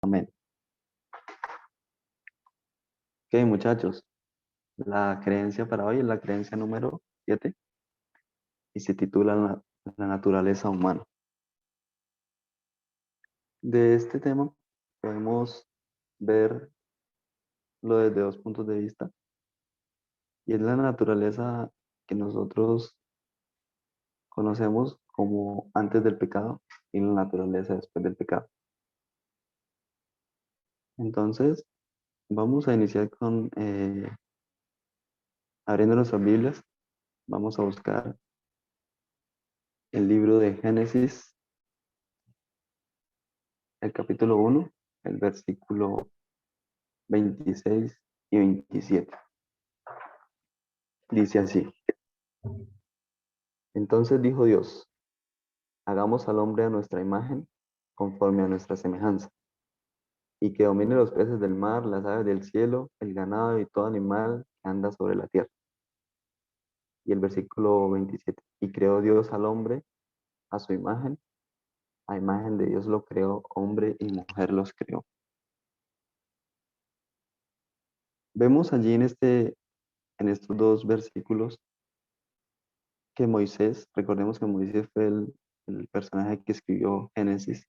Amén. Ok, muchachos, la creencia para hoy es la creencia número 7 y se titula la naturaleza humana. De este tema podemos verlo desde dos puntos de vista y es la naturaleza que nosotros conocemos como antes del pecado y la naturaleza después del pecado. Entonces, vamos a iniciar con abriendo nuestras Biblias. Vamos a buscar el libro de Génesis, el capítulo 1, el versículo 26 y 27. Dice así: Entonces dijo Dios, hagamos al hombre a nuestra imagen, conforme a nuestra semejanza, y que domine los peces del mar, las aves del cielo, el ganado y todo animal que anda sobre la tierra. Y el versículo 27, y creó Dios al hombre a su imagen, a imagen de Dios lo creó, hombre y mujer los creó. Vemos allí en estos dos versículos que Moisés, recordemos que Moisés fue el personaje que escribió Génesis.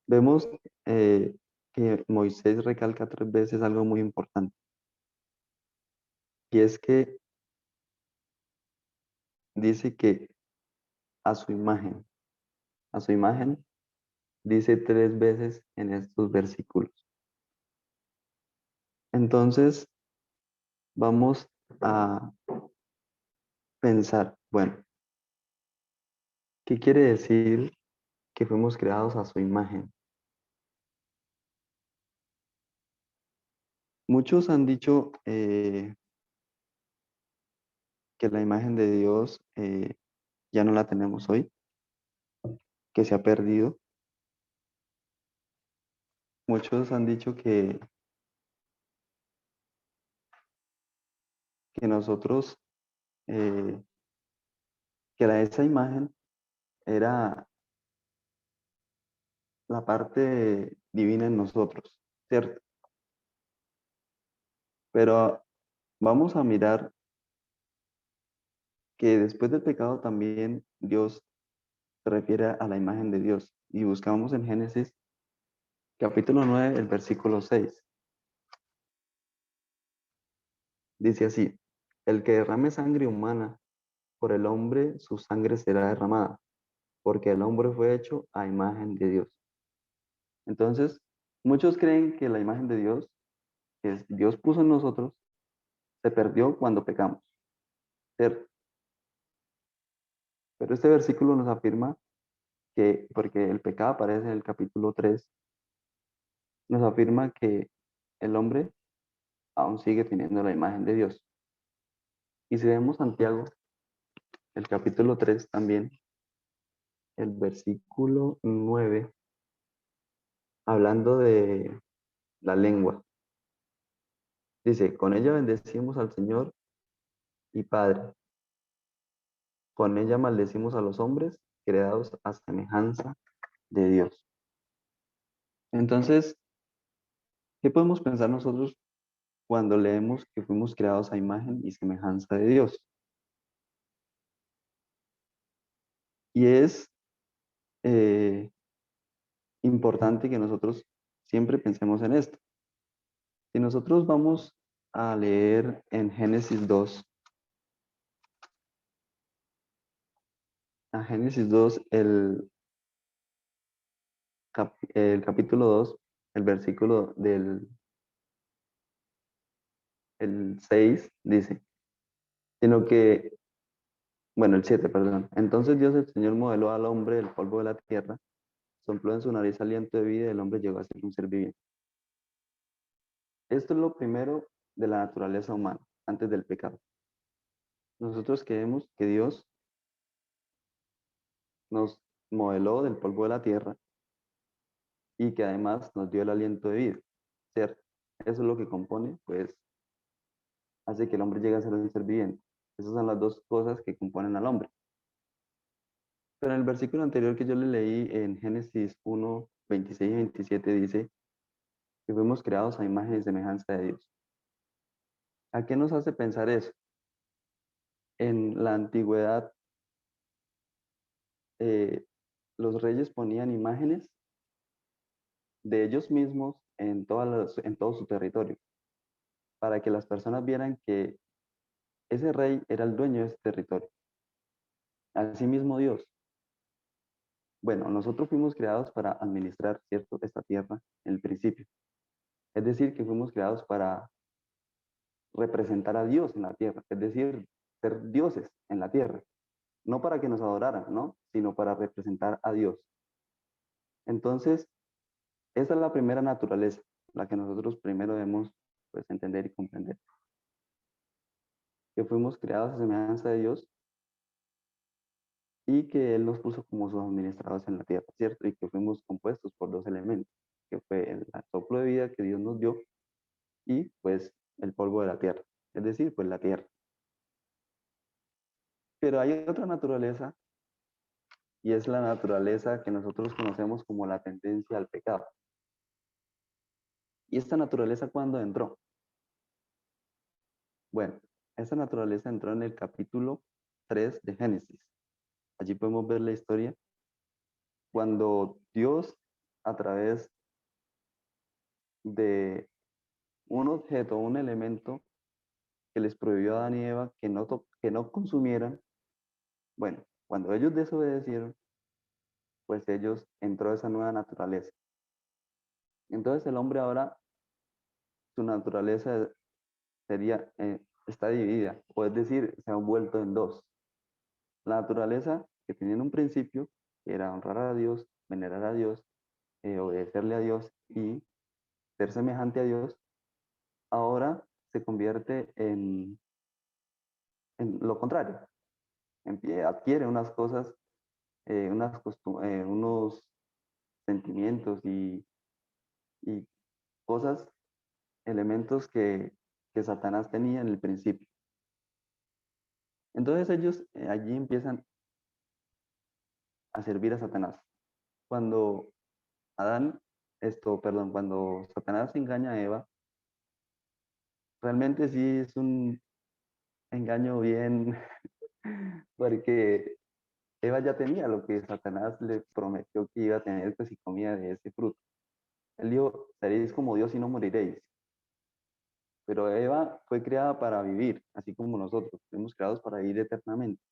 Vemos que Moisés recalca tres veces algo muy importante, y es que dice que a su imagen, a su imagen, dice tres veces en estos versículos. Entonces, vamos a pensar, bueno, ¿qué quiere decir que fuimos creados a su imagen? Muchos han dicho que la imagen de Dios ya no la tenemos hoy, que se ha perdido. Muchos han dicho que nosotros, eh, esa imagen era la parte divina en nosotros, ¿cierto? Pero vamos a mirar que después del pecado también Dios se refiere a la imagen de Dios. Y buscamos en Génesis capítulo 9 el versículo 6. Dice así: El que derrame sangre humana por el hombre, su sangre será derramada, porque el hombre fue hecho a imagen de Dios. Entonces, muchos creen que la imagen de Dios, que Dios puso en nosotros, se perdió cuando pecamos, ¿cierto? Pero este versículo nos afirma que, porque el pecado aparece en el capítulo 3, nos afirma que el hombre aún sigue teniendo la imagen de Dios. Y si vemos Santiago, el capítulo 3 también, el versículo 9, hablando de la lengua, dice: Con ella bendecimos al Señor y Padre, con ella maldecimos a los hombres creados a semejanza de Dios. Entonces, ¿qué podemos pensar nosotros cuando leemos que fuimos creados a imagen y semejanza de Dios? Y es eh, importante que nosotros siempre pensemos en esto. Si nosotros vamos a leer en Génesis 2, a Génesis 2, el capítulo 2, el versículo el 6 dice, sino que, bueno, el 7, perdón. Entonces Dios el Señor modeló al hombre del polvo de la tierra, sopló en su nariz aliento de vida y el hombre llegó a ser un ser viviente. Esto es lo primero de la naturaleza humana, antes del pecado. Nosotros creemos que Dios nos modeló del polvo de la tierra y que además nos dio el aliento de vida, ¿cierto? Eso es lo que compone, pues, hace que el hombre llegue a ser un ser viviente. Esas son las dos cosas que componen al hombre. Pero en el versículo anterior que yo le leí en Génesis 1, 26 y 27 dice que fuimos creados a imagen y semejanza de Dios. ¿A qué nos hace pensar eso? En la antigüedad, eh, los reyes ponían imágenes de ellos mismos en todo su territorio, para que las personas vieran que ese rey era el dueño de ese territorio. Asimismo Dios. Bueno, nosotros fuimos creados para administrar, ¿cierto?, esta tierra en el principio. Es decir, que fuimos creados para representar a Dios en la tierra, es decir, ser dioses en la tierra. No para que nos adoraran, ¿no? Sino para representar a Dios. Entonces, esa es la primera naturaleza, la que nosotros primero debemos, pues, entender y comprender. Que fuimos creados a semejanza de Dios y que Él nos puso como sus administradores en la tierra, ¿cierto? Y que fuimos compuestos por dos elementos, que fue el soplo de vida que Dios nos dio y pues el polvo de la tierra, es decir, pues la tierra. Pero hay otra naturaleza y es la naturaleza que nosotros conocemos como la tendencia al pecado. ¿Y esta naturaleza cuándo entró? Bueno, esta naturaleza entró en el capítulo 3 de Génesis. Allí podemos ver la historia cuando Dios, a través de un objeto, un elemento que les prohibió a Adán y Eva que no consumieran, bueno, cuando ellos desobedecieron, pues ellos entró esa nueva naturaleza. Entonces el hombre ahora, su naturaleza sería, está dividida, o es decir, se han vuelto en dos. La naturaleza que tenía en un principio, que era honrar a Dios, venerar a Dios, obedecerle a Dios y ser semejante a Dios, ahora se convierte en lo contrario. Adquiere unas cosas, unos sentimientos y cosas, elementos que Satanás tenía en el principio. Entonces ellos allí empiezan a servir a Satanás. Cuando cuando Satanás engaña a Eva, realmente sí es un engaño bien, porque Eva ya tenía lo que Satanás le prometió que iba a tener pues, si comía de ese fruto. Él dijo, seréis como Dios y no moriréis. Pero Eva fue creada para vivir, así como nosotros, fuimos creados para vivir eternamente.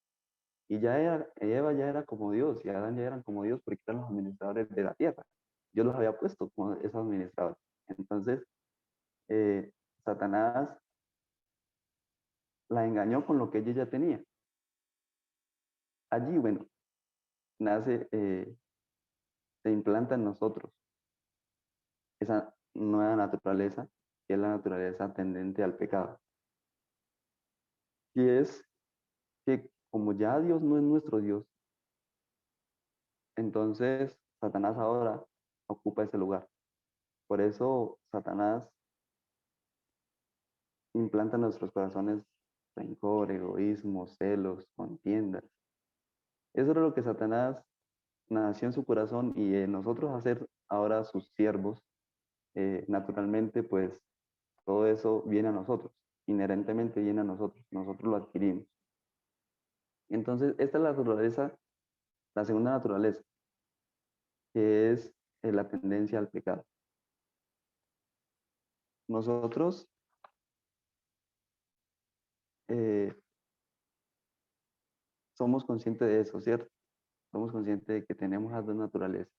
Y Eva ya era como Dios, y Adán ya eran como Dios porque eran los administradores de la tierra. Dios los había puesto como esos administradores. Entonces, eh, Satanás la engañó con lo que ella ya tenía. Allí, bueno, nace, se implanta en nosotros esa nueva naturaleza, que es la naturaleza tendente al pecado. Y es que como ya Dios no es nuestro Dios, entonces Satanás ahora ocupa ese lugar. Por eso Satanás implanta en nuestros corazones rencor, egoísmo, celos, contiendas. Eso era lo que Satanás nació en su corazón y nosotros hacer ahora sus siervos, naturalmente pues todo eso viene a nosotros, inherentemente viene a nosotros lo adquirimos. Entonces, esta es la naturaleza, la segunda naturaleza, que es la tendencia al pecado. Nosotros eh, somos conscientes de eso, ¿cierto? Somos conscientes de que tenemos las dos naturalezas.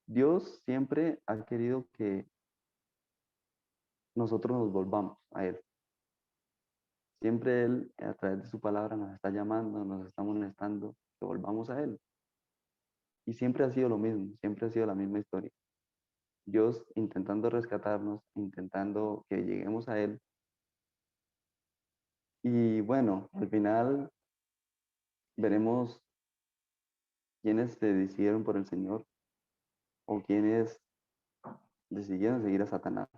Dios siempre ha querido que nosotros nos volvamos a Él. Siempre Él, a través de su palabra, nos está llamando, nos está molestando, que volvamos a Él. Y siempre ha sido lo mismo, siempre ha sido la misma historia. Dios intentando rescatarnos, intentando que lleguemos a Él. Y bueno, al final veremos quiénes se decidieron por el Señor o quiénes decidieron seguir a Satanás.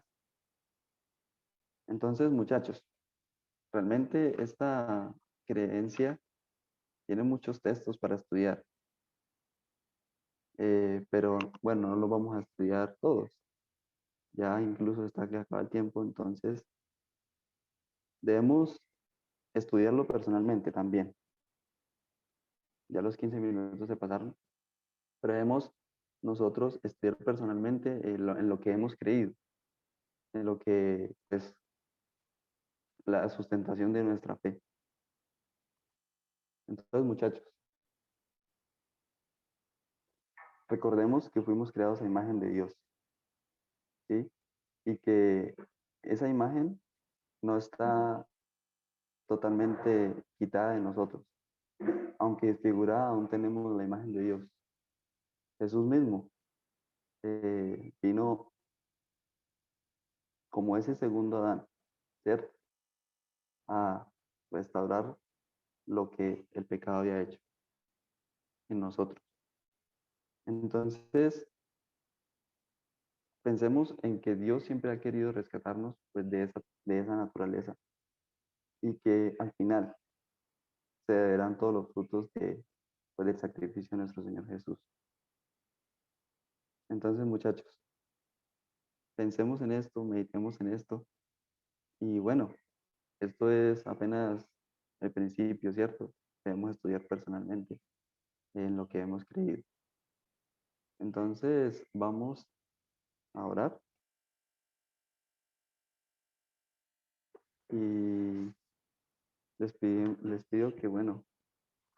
Entonces, muchachos, realmente esta creencia tiene muchos textos para estudiar. pero bueno, no lo vamos a estudiar todos. Ya incluso está que acaba el tiempo, entonces debemos estudiarlo personalmente también. Ya los 15 minutos se pasaron, pero debemos nosotros estudiar personalmente en lo que hemos creído, en lo que es la sustentación de nuestra fe. Entonces, muchachos, recordemos que fuimos creados a imagen de Dios, ¿sí? Y que esa imagen no está totalmente quitada de nosotros, aunque desfigurada aún tenemos la imagen de Dios. Jesús mismo vino como ese segundo Adán, ¿cierto? A restaurar lo que el pecado había hecho en nosotros. Entonces, pensemos en que Dios siempre ha querido rescatarnos pues, de esa naturaleza y que al final se verán todos los frutos pues, del sacrificio de nuestro Señor Jesús. Entonces, muchachos, pensemos en esto, meditemos en esto y bueno, esto es apenas el principio, ¿cierto? Debemos estudiar personalmente en lo que hemos creído. Entonces, vamos a orar y les pido que, bueno,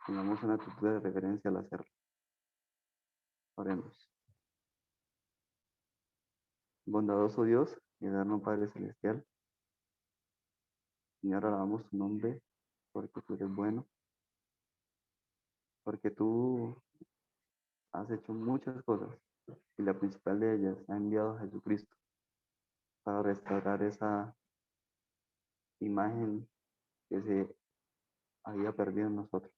tengamos una actitud de reverencia al hacerlo. Oremos. Bondadoso Dios y eterno Padre Celestial, Señor, alabamos tu nombre porque tú eres bueno, porque tú has hecho muchas cosas y la principal de ellas ha enviado a Jesucristo para restaurar esa imagen que se había perdido en nosotros,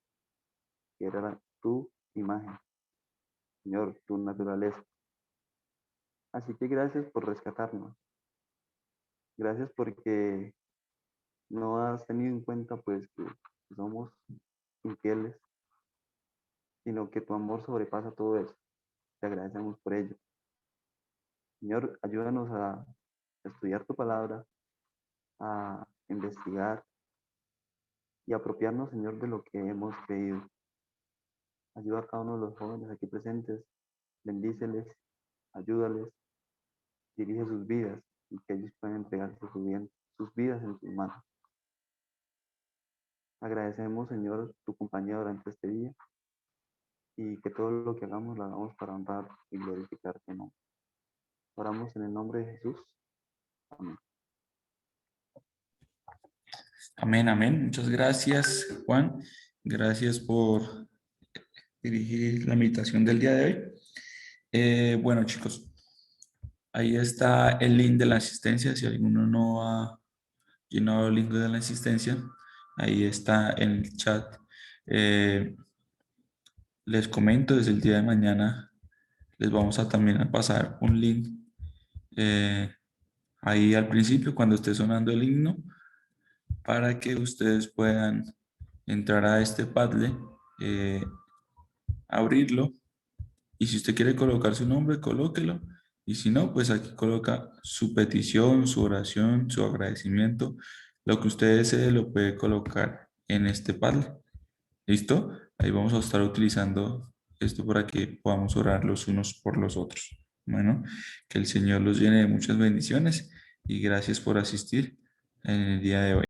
que era tu imagen, Señor, tu naturaleza. Así que gracias por rescatarnos. Gracias porque no has tenido en cuenta pues que somos infieles, sino que tu amor sobrepasa todo eso. Te agradecemos por ello. Señor, ayúdanos a estudiar tu palabra, a investigar y apropiarnos, Señor, de lo que hemos creído. Ayuda a cada uno de los jóvenes aquí presentes, bendíceles, ayúdales, dirige sus vidas y que ellos puedan entregarse sus vidas en tus manos. Agradecemos, Señor, tu compañía durante este día y que todo lo que hagamos lo hagamos para honrar y glorificar tu nombre. Oramos en el nombre de Jesús. Amén. Amén, amén. Muchas gracias, Juan. Gracias por dirigir la meditación del día de hoy. Bueno, chicos, ahí está el link de la asistencia. Si alguno no ha llenado el link de la asistencia, ahí está en el chat. Les comento, desde el día de mañana les vamos a también a pasar un link ahí al principio cuando esté sonando el himno para que ustedes puedan entrar a este Padlet, abrirlo y si usted quiere colocar su nombre, colóquelo y si no, pues aquí coloca su petición, su oración, su agradecimiento, lo que usted desee lo puede colocar en este Padlet. ¿Listo? Ahí vamos a estar utilizando esto para que podamos orar los unos por los otros. Bueno, que el Señor los llene de muchas bendiciones y gracias por asistir en el día de hoy.